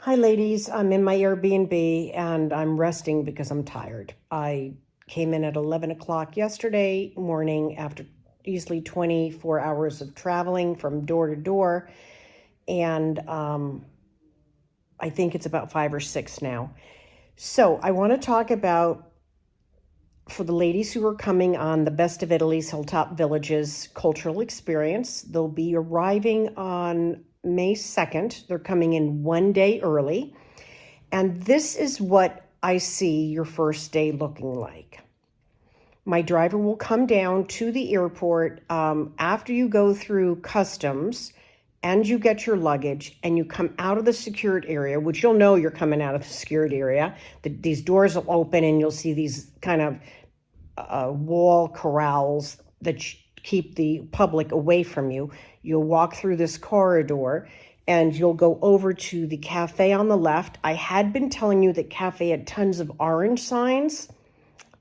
Hi, ladies. I'm in my Airbnb and I'm resting because I'm tired. I came in at 11 o'clock yesterday morning after easily 24 hours of traveling from door to door. And I think it's about 5 or 6 now. So I want to talk about, for the ladies who are coming on the Best of Italy's Hilltop Villages cultural experience, they'll be arriving on May 2nd. They're coming in one day early. And this is what I see your first day looking like. My driver will come down to the airport after you go through customs and you get your luggage and you come out of the secured area, which you'll know you're coming out of the secured area. These doors will open and you'll see these kind of wall corrals that keep the public away from you. You'll walk through this corridor and you'll go over to the cafe on the left. I had been telling you that cafe had tons of orange signs.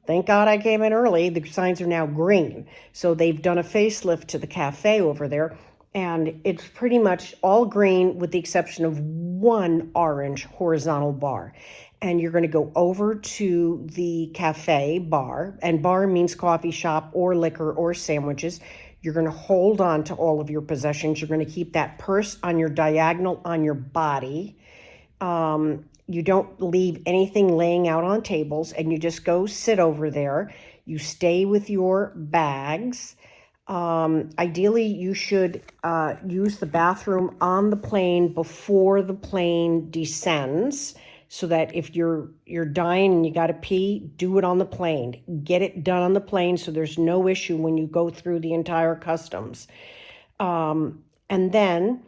Thank God I came in early. The signs are now green. So they've done a facelift to the cafe over there. And it's pretty much all green with the exception of one orange horizontal bar. And you're going to go over to the cafe bar. And bar means coffee shop or liquor or sandwiches. You're going to hold on to all of your possessions. You're going to keep that purse on your diagonal on your body. You don't leave anything laying out on tables, and you just go sit over there. You stay with your bags. Ideally, you should use the bathroom on the plane before the plane descends, so that if you're dying and you got to pee, do it on the plane. Get it done on the plane so there's no issue when you go through the entire customs. And then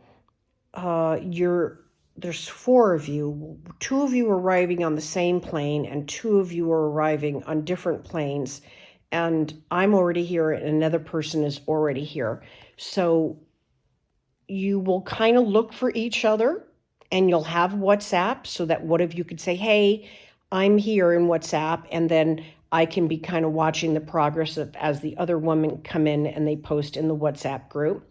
there's 4 of you. 2 of you are arriving on the same plane and 2 of you are arriving on different planes. And I'm already here and another person is already here. So you will kind of look for each other and you'll have WhatsApp so that one of you could say, hey, I'm here in WhatsApp. And then I can be kind of watching the progress as the other women come in and they post in the WhatsApp group.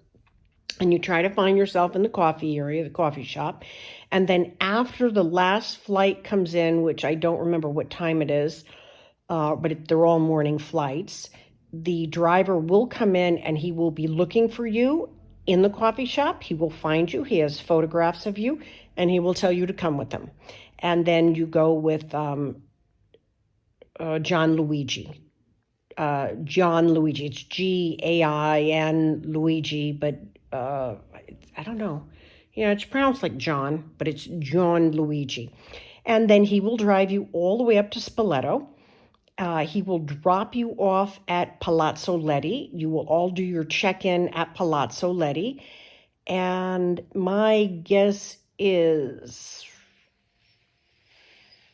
And you try to find yourself in the coffee area, the coffee shop. And then after the last flight comes in, which I don't remember what time it is, but they're all morning flights, the driver will come in and he will be looking for you in the coffee shop. He will find you. He has photographs of you and he will tell you to come with him. And then you go with John Luigi. John Luigi. It's G-A-I-N Luigi, but I don't know. Yeah, it's pronounced like John, but it's John Luigi. And then he will drive you all the way up to Spoleto. He will drop you off at Palazzo Leti. You will all do your check-in at Palazzo Leti. And my guess is,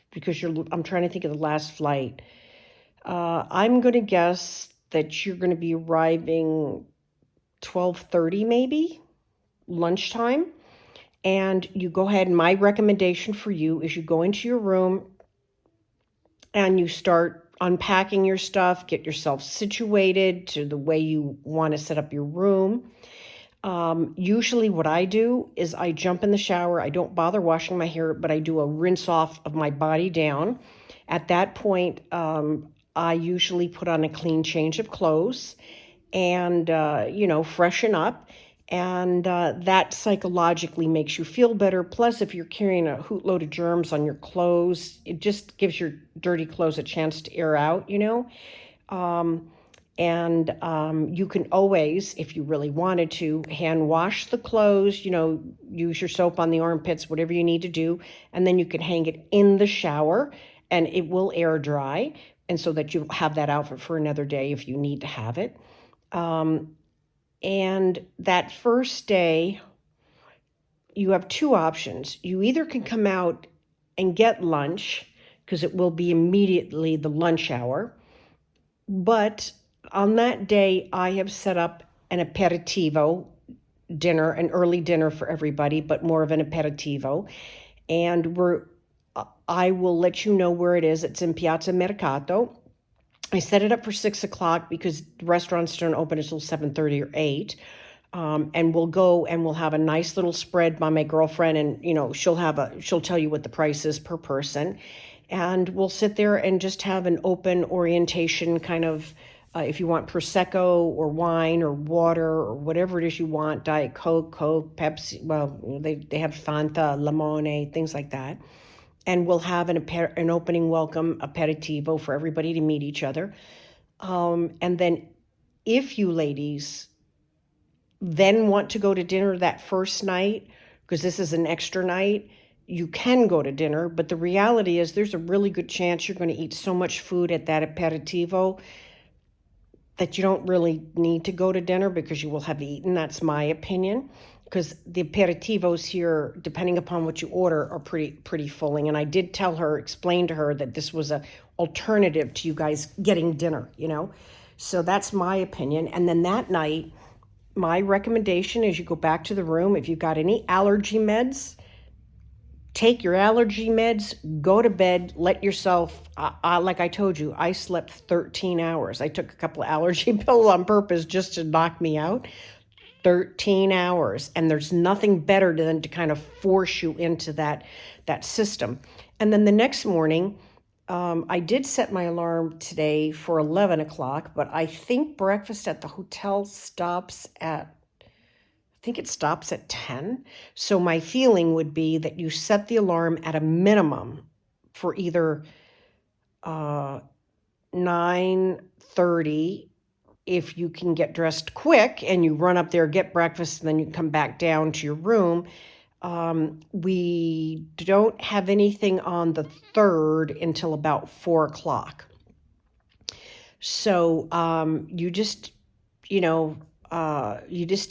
because I'm trying to think of the last flight, I'm going to guess that you're going to be arriving 12:30 maybe, lunchtime. And you go ahead, and my recommendation for you is you go into your room and you start unpacking your stuff, get yourself situated to the way you want to set up your room. Usually what I do is I jump in the shower. I don't bother washing my hair, but I do a rinse off of my body down. At that point, I usually put on a clean change of clothes and, freshen up. And that psychologically makes you feel better. Plus, if you're carrying a hootload of germs on your clothes, it just gives your dirty clothes a chance to air out, you can always, if you really wanted to, hand wash the clothes, use your soap on the armpits, whatever you need to do. And then you can hang it in the shower and it will air dry. And so that you have that outfit for another day if you need to have it. And that first day, you have 2 options. You either can come out and get lunch, because it will be immediately the lunch hour. But on that day, I have set up an aperitivo dinner, an early dinner for everybody, but more of an aperitivo. And I will let you know where it is. It's in Piazza Mercato. I set it up for 6 o'clock because the restaurants don't open until 7:30 or 8. And we'll go and we'll have a nice little spread by my girlfriend, and she'll tell you what the price is per person, and we'll sit there and just have an open orientation kind of. If you want prosecco or wine or water or whatever it is you want, Diet Coke, Pepsi. Well, they have Fanta, Limone, things like that, and we'll have an opening welcome aperitivo for everybody to meet each other. And then, if you ladies then want to go to dinner that first night, because this is an extra night, you can go to dinner. But the reality is there's a really good chance you're going to eat so much food at that aperitivo that you don't really need to go to dinner because you will have eaten. That's my opinion. Because the aperitivos here, depending upon what you order, are pretty filling. And I did explain to her that this was a alternative to you guys getting dinner, So that's my opinion. And then that night, my recommendation is you go back to the room. If you've got any allergy meds, take your allergy meds, go to bed, let yourself, like I told you, I slept 13 hours. I took a couple of allergy pills on purpose just to knock me out. 13 hours. And there's nothing better than to kind of force you into that system. And then the next morning, I did set my alarm today for 11 o'clock, but I think breakfast at the hotel stops at 10. So my feeling would be that you set the alarm at a minimum for either 9:30 if you can get dressed quick and you run up there, get breakfast, and then you come back down to your room. We don't have anything on the 3rd until about 4 o'clock. So you just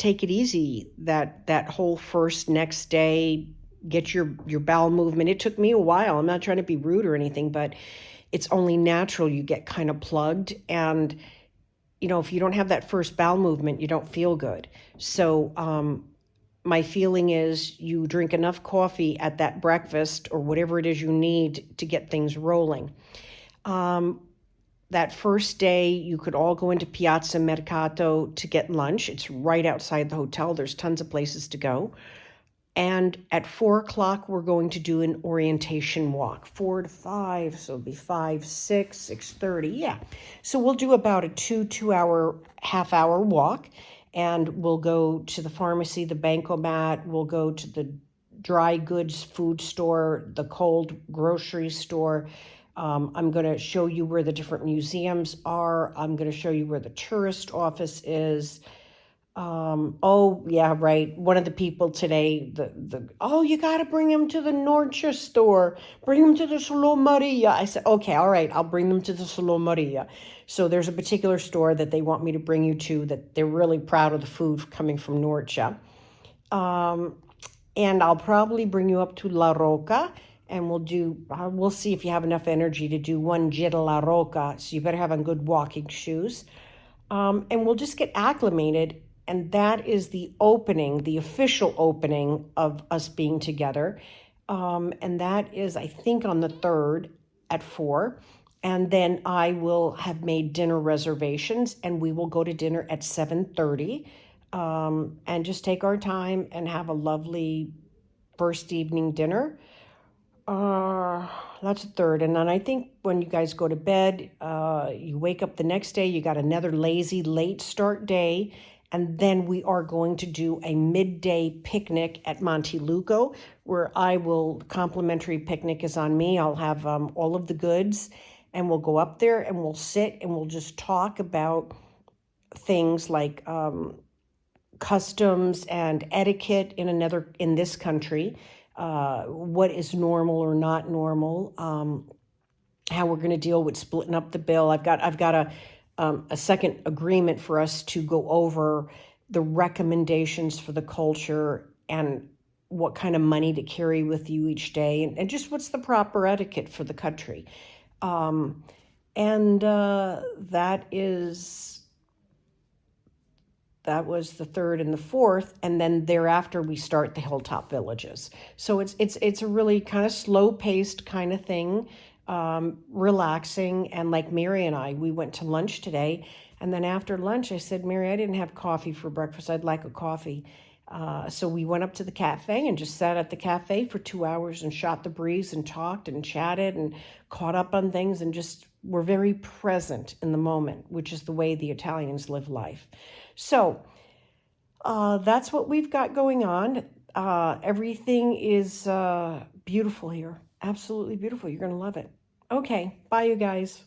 take it easy that whole next day, get your bowel movement. It took me a while. I'm not trying to be rude or anything, but it's only natural you get kind of plugged. And, if you don't have that first bowel movement, you don't feel good. So my feeling is you drink enough coffee at that breakfast or whatever it is you need to get things rolling. That first day, you could all go into Piazza Mercato to get lunch. It's right outside the hotel. There's tons of places to go. And at 4 o'clock, we're going to do an orientation walk, 4 to 5. So it'll be 5, 6, 6:30. Yeah. So we'll do about a half-hour walk. And we'll go to the pharmacy, the Bancomat. We'll go to the dry goods food store, the cold grocery store. I'm going to show you where the different museums are. I'm going to show you where the tourist office is. Oh, yeah, right. One of the people today, you got to bring him to the Norcia store. Bring him to the Solo Maria. I said, okay, all right, I'll bring them to the Solo Maria. So there's a particular store that they want me to bring you to that they're really proud of the food coming from Norcia. And I'll probably bring you up to La Roca, and we'll see if you have enough energy to do one Gita La Roca. So you better have on good walking shoes. And we'll just get acclimated. And that is the official opening of us being together. And that is, I think, on the 3rd at 4. And then I will have made dinner reservations, and we will go to dinner at 7:30, and just take our time and have a lovely first evening dinner. That's the 3rd. And then I think when you guys go to bed, you wake up the next day, you got another lazy late start day. And then we are going to do a midday picnic at Monteluco, where complimentary picnic is on me. I'll have all of the goods, and we'll go up there and we'll sit and we'll just talk about things like customs and etiquette in this country, what is normal or not normal, how we're going to deal with splitting up the bill. I've got a second agreement for us to go over the recommendations for the culture and what kind of money to carry with you each day, and just what's the proper etiquette for the country. That was the 3rd and the 4th, and then thereafter we start the Hilltop Villages. So it's a really kind of slow-paced kind of thing. relaxing. And like Mary and I, we went to lunch today. And then after lunch, I said, Mary, I didn't have coffee for breakfast. I'd like a coffee. So we went up to the cafe and just sat at the cafe for 2 hours and shot the breeze and talked and chatted and caught up on things and just were very present in the moment, which is the way the Italians live life. So that's what we've got going on. Everything is beautiful here. Absolutely beautiful. You're going to love it. Okay. Bye, you guys.